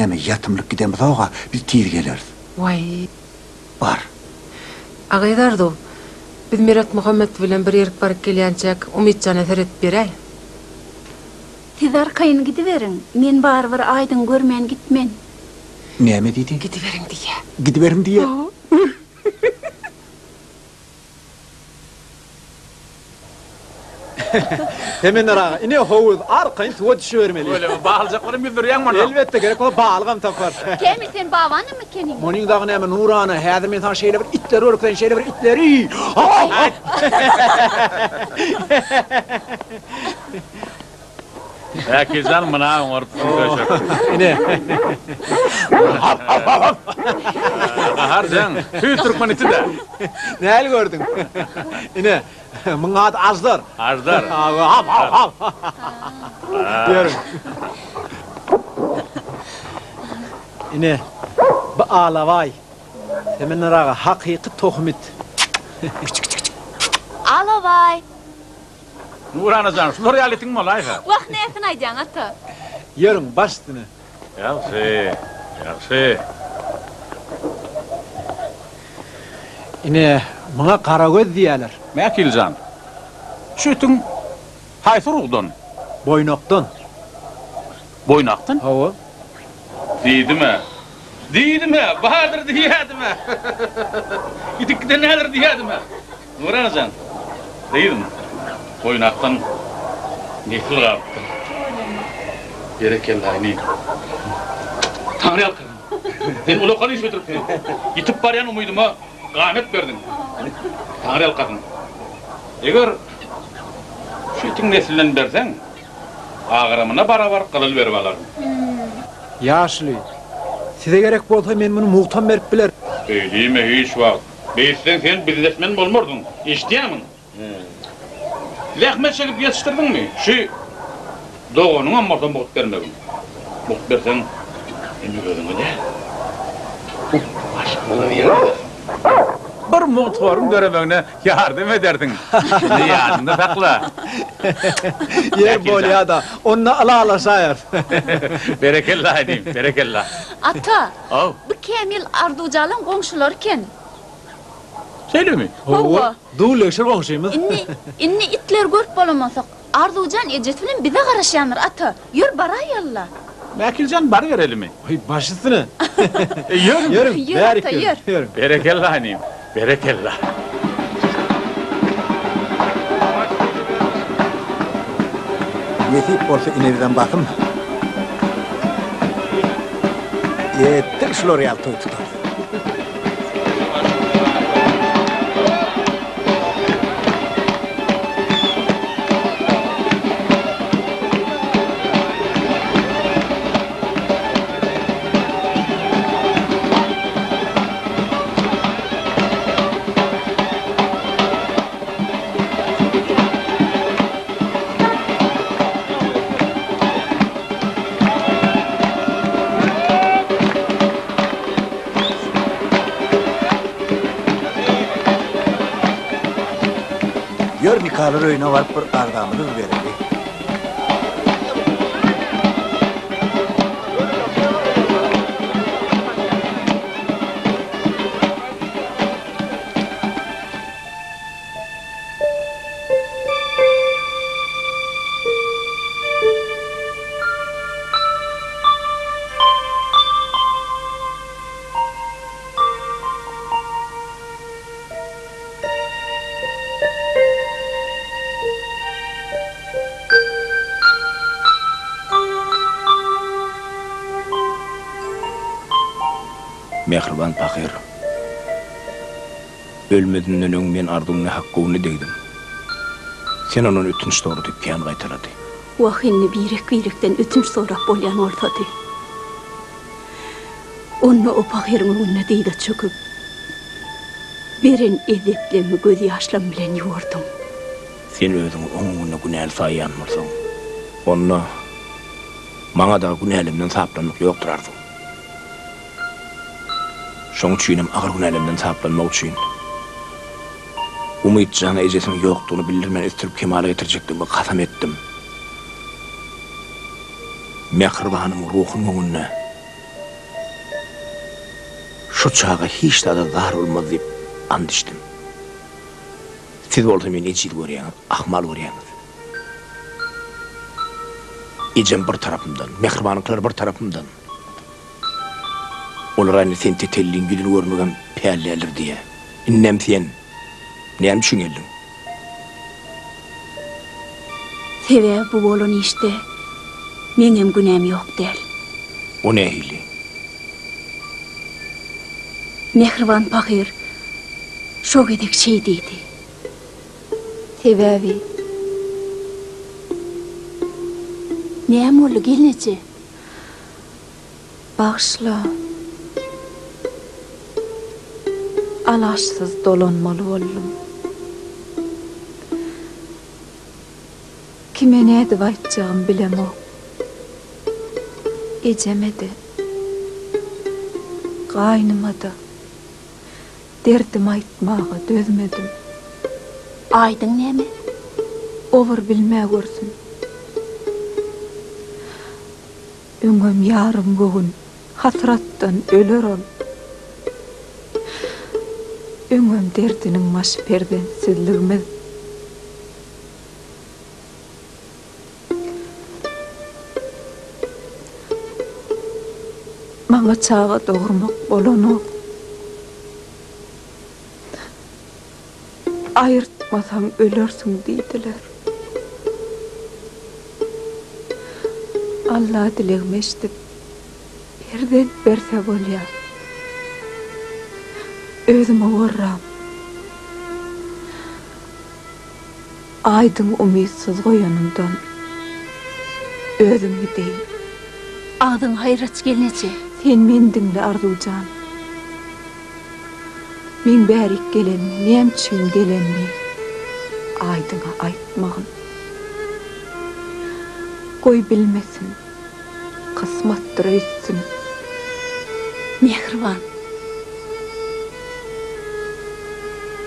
Näme yatımlık gidemiz oğa biz tiir geleriz. Vay. Bar. Agaydardo. Biz Mirat Muhammed bilen bir yerik barıp gelýänçek Umidjana seret beräý. Siz arkayın gidiverin. Men bar bir aydın görmän gitmen. Näme diýdi? Gidiverin diýe. Gidiverim diýe. Hemen ara, ine hovuz arkayın tuva düşüvermeli. Öyle mi? Bağılacaklarım bir duryan mı? Elbette gerek o bağılgam tapar. Kemi sen bavanı mı kenin? Monin dağın hemen Nurana, hadi men tan şeyle bir itleri örükten şeyle bir itleri. Ya canım bana ortasını köşek. İne. Harcan, tüy Türkmen iti de. Näl gördün? İne. Mıň ad Azdar. Azdar. Hap hap hap. Diyorum. İne. Bu alavay. Hemen araga haqiqi tohmit. Alavay. Nurana can, şular yaletin mi olayha? Vaq näsin aýdan ata? Yarın baştını. Yaxşı. İne, bana karagöz diýerler. Mäkilcan. Şütün haýsy rugdan? Boynaktan. Boynaktan? Hawa. Diýdime, bahadır diýädime. Gidikden näler diýädime. Nurana can. Diýdim. Boynaktan nefil gaptı. Berekelli ayni. Tanrı alkırım. Ben ulaqanı iş götürüp yitip baryan umuyduma gâmet verdin. Tanrı alkırım. Eger şu itin nesilden bersen, ağıramına barabar kılıl verip alarım. Yaşlı. Size gerek bolsa men bunu muhtan berip biler. Öyleyme hiç vaq. Beyisten sen bizleşmen bolmordun. İştiyamin. Lehmet çekip yetiştirdin mi? Şu doğunun ammardan buğut vermegin. Buğut versen, indi gözünü de. Aşkına diyelim. Bir muğtvarın göremegine yardım ederdin. Niyadında takla. Yer bol ya da, onunla ala sayar. Berekellah edeyim, berekellah. Ata. Av. Bu Kemil Ardujalın goňşulary ken. Söyle mi? Hawa. Duýleşir goňşymyz. Inni itler görüp bolamasak, Ardujan ejet bilen bize garaşýanlar ata. Ýür baraýalla. Mäkilcan bar verelim mi? Ay başysını. Yürü. Yürüm. Yürü ata, yürü. Berekellah edeyim, berekellah. Yetip bolsa inevden bakım. Yettir şular yaltoy tutar. Gör Mikalar öyüne varıp bir ardamını verelim. Mehriban Pahir. Ölmedinden öň men ardyňa hakkyny degdim. Sen onuň ötünç doğru dükkan gaýtarady. Wahynny birek-birekden ötünç sorap bolýan ortady. Onu o Pahir'in önüne diýdi çöküp. Beren edeplemi göz ýaşlam bilen ýurdum. Sen özüň oňuňa günäl saýýanmyrsың. Onu maňa da günälimden saplanmak ýokdur ardyň. Şoň üçinem agyr günälimden saplanmak üçin Umidjana ejesiniň ýokdugyny bildirmen istirip kemale getirjekdigimi kasam etdim. Mehribanymyň ruhunyň öňünde şu çağa hiç da zar olmaz deyip and içtim. Siz bolsa meni ecil görýäňiz, ahmal görýäňiz. Ejem bir tarapımdan, mehribanyklary bir tarapımdan. Olar aýny sen tetellin gülün görmegen päälläler diýe. Innem sen, näme düşünýärdiň? Sebäbi bu bolan işte. Meňem günäm ýok däl. O nähili? Mehriban Pahir şo gedek şey diýdi. Sebäbi näme boldy gelneçe? Bağışla. Alaşsız dolanmalı oldum. Kime ne edip aytjağım bilemok. Eceme de, gaýnyma da, derdim aytmaga dözmedim. Aýdyň näme? Olur bilmä görsün. Öňüm yarım bugün hasrattan öler ol. Öňüm derdiniň maş perdensizligimiz. Maňa çağa dogurmak bolany. Aýyrtmasaň ölersiň diýdiler. Allah dilegimi eşitip berden berse bolýar. Özüme gorram. Aýdyň umydsız goýanyndan özüm gideýin. Adyň hayrat gelneçe? Sen men diňle arzujan. Men bärik gelen, näme üçin gelenmi? Aýdyňa aýtmagyn. Koy bilmesin. Kısmatdyr öýtsin. Mehriban.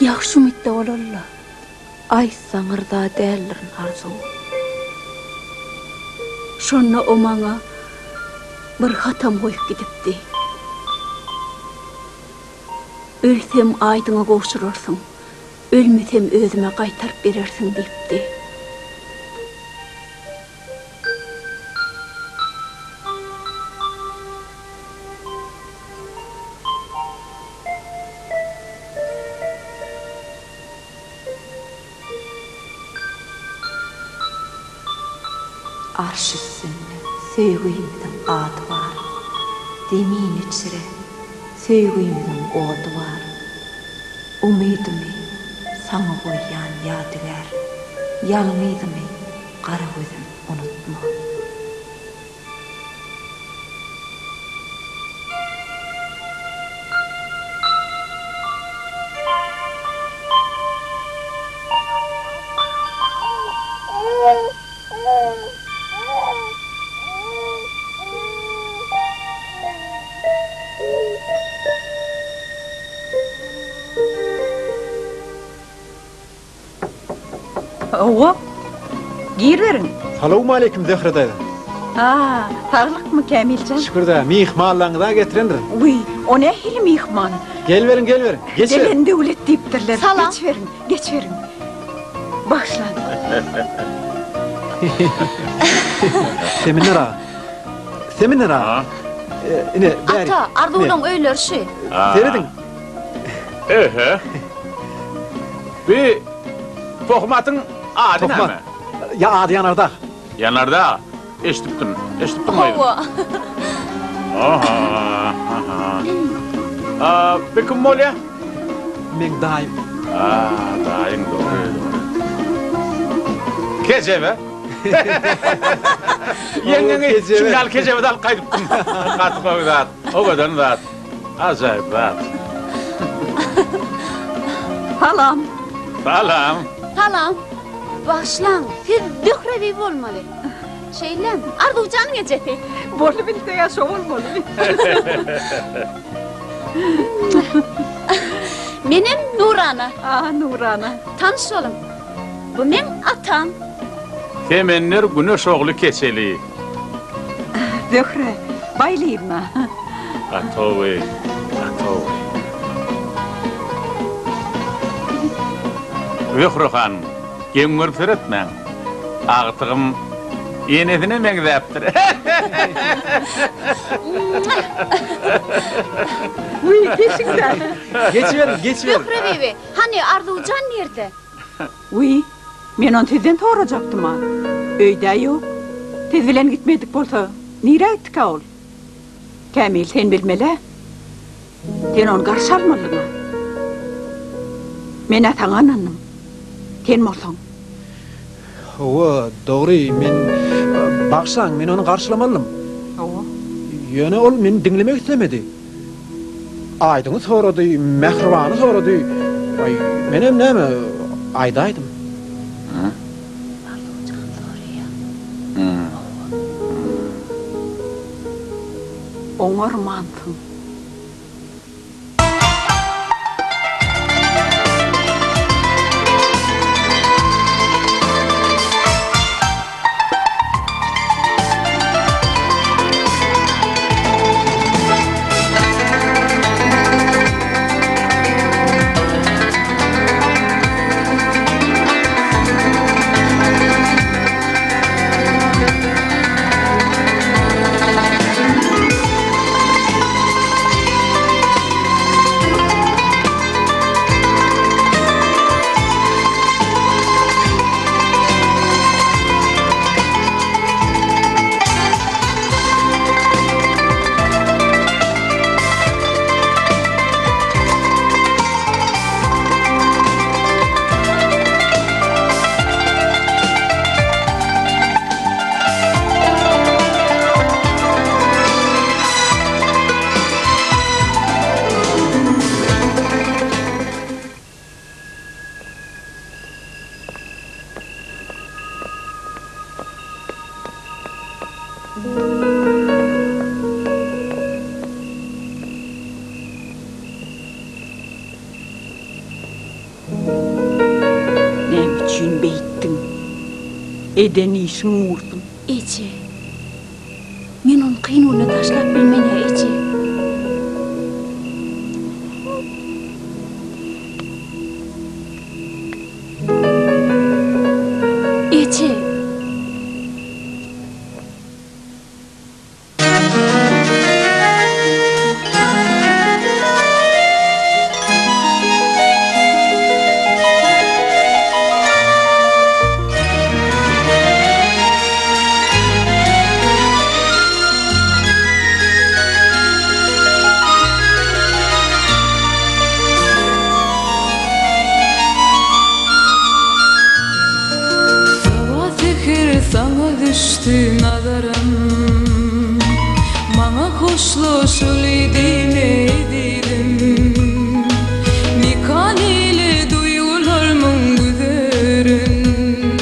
Ýaxşy umytda bolarlar. Aýtsaň ırda däldirin arzu. Şonna o maňa bir hatam goýup gidipdi. Ölsem aýdyňa goşurarsyň, ölmesem özüme gaýtaryp berersiň diýipdi. Arş üstünde sevgimizin adı var. Demin içire sevgimizin odu var. Umidimi sana koyyan yadıver. Yalnızımı kara gözüm unutma. Oğlum, gir verin. Salamu aleyküm Zehra dayı. Sağlık mı Kamilcan? Şükür da mihmanlarını da getirendir. Uy, o ne hil mihman? Gel verin. Geç verin. Gelen devlet deyiptirler. Salam. Geç verin. Başlan. Seminer ağa. Yine bärik. Ata, ardulan öýler şu. Seredin. Bir tohmatın adı näme? Ya adı yanarda. Yanarda. Eşitipdim aýdym. Hova. Bir kim bolýar? Men daim. Daýym doğru. Kejebe. Yengeni şunal kejebe dal gaýdypdym. Gaty goýdat. O gadan zat. Ajaýyp zat. Salam. Salam. Başlan. Siz dührevi bolmaly. Şeylem, ardujan geceti. Bolu bildi ya şovul bolu. Menim Nurana. Nurana. Tanış olun. Bu men atam. Temenler güneş oğlu keçeli. Zöhre, baylıyım ha. Atowy. Öhrohan, geňür seretmän. Agtygym enesine meňzäpdir. Uy, geçingler. Geçiver. Zöhre bebe, hani Arzucan nerede? Uy, men onu tezden torajaktım ha. Öýde yok. Tez bilen gitmedik bolsa, nire gittik ol? Kamil, sen bilmele. Sen onu garşy almalyň. Men ataň ananım. Sen bolsaň. Owa, dogry, men baksaň, men onu garşylamalym. Owa. Ýöne ol meni dinlemek istemedi. Aydyňy sorady, mehribany sorady. Ay, menem näme aydaýdym. Oňar mantyň. Ne için beyttin? Eden işin vurdun. Ece. Men onu kıynuğunu taşlap bilmene Ece. Ece. Düştü nadarım, bana hoşlaşıl edin edelim. Nikal ile duygularımın güzerin,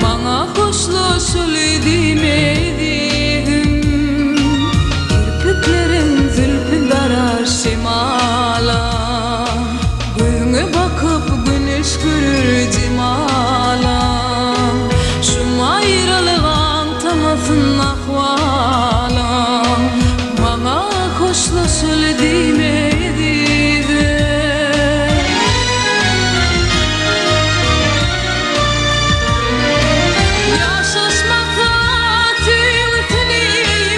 bana hoşlaşıl edin edelim. Kirpiklerin zülfü darar şimala, gözüne bakıp güneş görür cemala. Tamasın ahvalam, bana hoşlaşıl demedi de. Yaşasmasa tüyütünü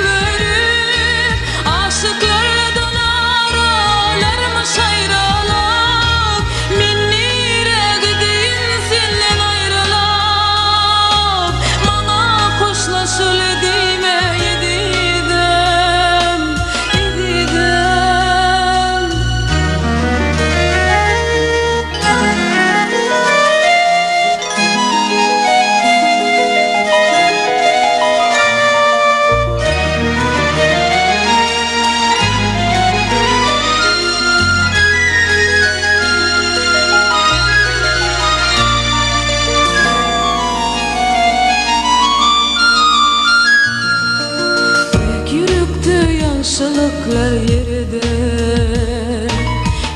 verip, aşıklar donar ağlarmış ayrılıp, min nire gidin senden ayrılıp, bana hoşlaşıl edime edidem, edidem. Yaşılıklar yerde,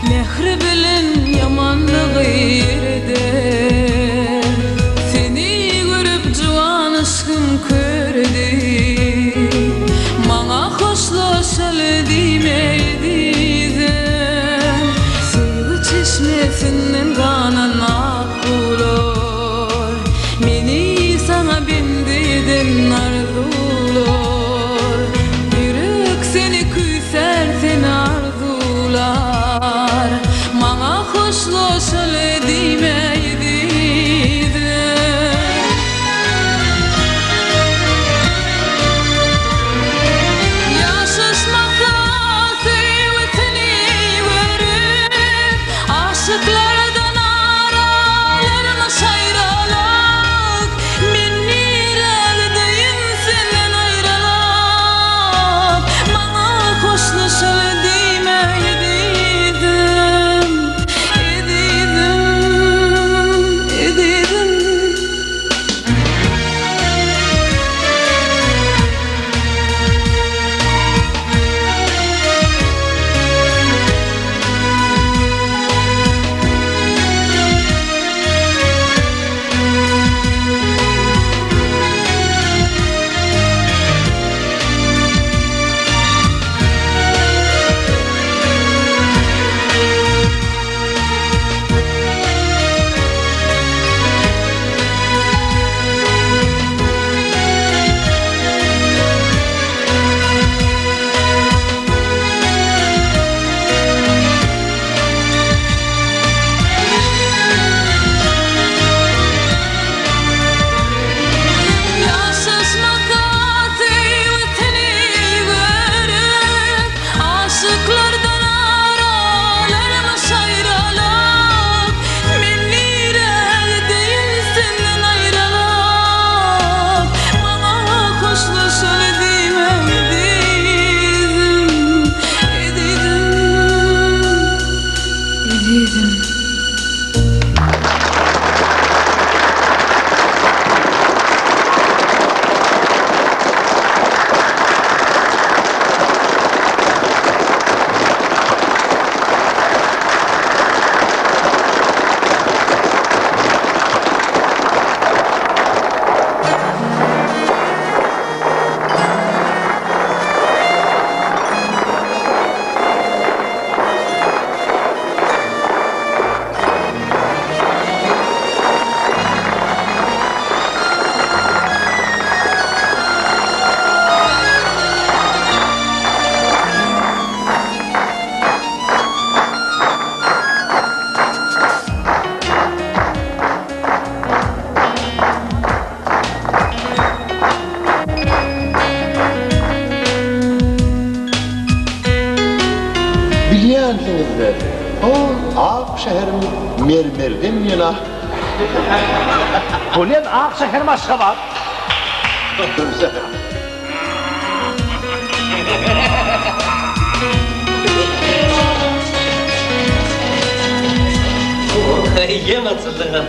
mehri bilen yamanlığı yerde. Seni görüp juan aşkım kördi, bana hoşlaşıl demedi de. söylediğime ediydim. Biliyorsunuzdur, o Ak şehrin mermerden yana. Ulan Ak şehir maşka var. Yem atıldın.